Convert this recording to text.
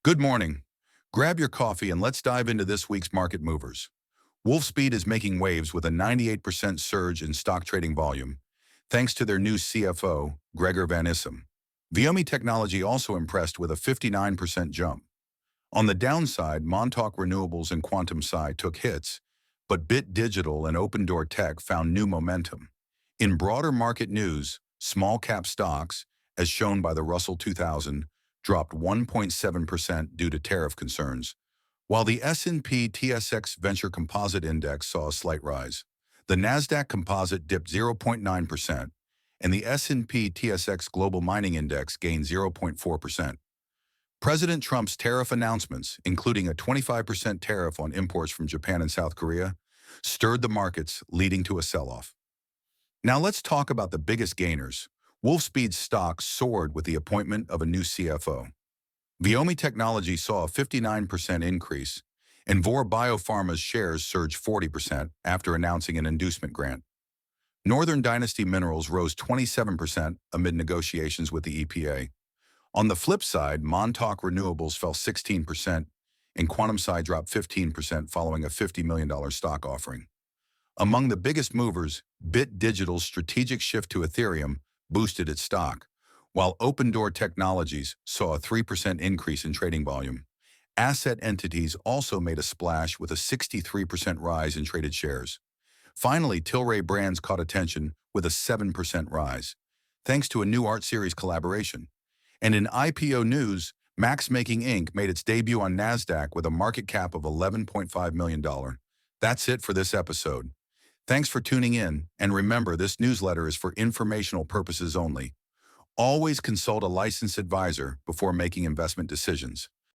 Good morning. Grab your coffee and let's dive into this week's market movers. Wolfspeed is making waves with a 98% surge in stock trading volume, thanks to their new CFO, Gregor Van Issum. Viomi Technology also impressed with a 59% jump. On the downside, Montauk Renewables and Quantum Sci took hits, but Bit Digital and Open Door Tech found new momentum. In broader market news, small cap stocks, as shown by the Russell 2000, dropped 1.7% due to tariff concerns, while the S&P TSX Venture Composite Index saw a slight rise. The Nasdaq Composite dipped 0.9%, and the S&P TSX Global Mining Index gained 0.4%. President Trump's tariff announcements, including a 25% tariff on imports from Japan and South Korea, stirred the markets, leading to a sell-off. Now let's talk about the biggest gainers. Wolfspeed's stock soared with the appointment of a new CFO. Viomi Technology saw a 59% increase, and Vor Biopharma's shares surged 40% after announcing an inducement grant. Northern Dynasty Minerals rose 27% amid negotiations with the EPA. On the flip side, Montauk Renewables fell 16%, and Quantum Sci dropped 15% following a $50 million stock offering. Among the biggest movers, Bit Digital's strategic shift to Ethereum boosted its stock, while Open Door Technologies saw a 3% increase in trading volume. Asset entities also made a splash with a 63% rise in traded shares. Finally, Tilray Brands caught attention with a 7% rise, thanks to a new art series collaboration. And in IPO news, Max Making Inc. made its debut on NASDAQ with a market cap of $11.5 million. That's it for this episode. Thanks for tuning in, and remember, this newsletter is for informational purposes only. Always consult a licensed advisor before making investment decisions.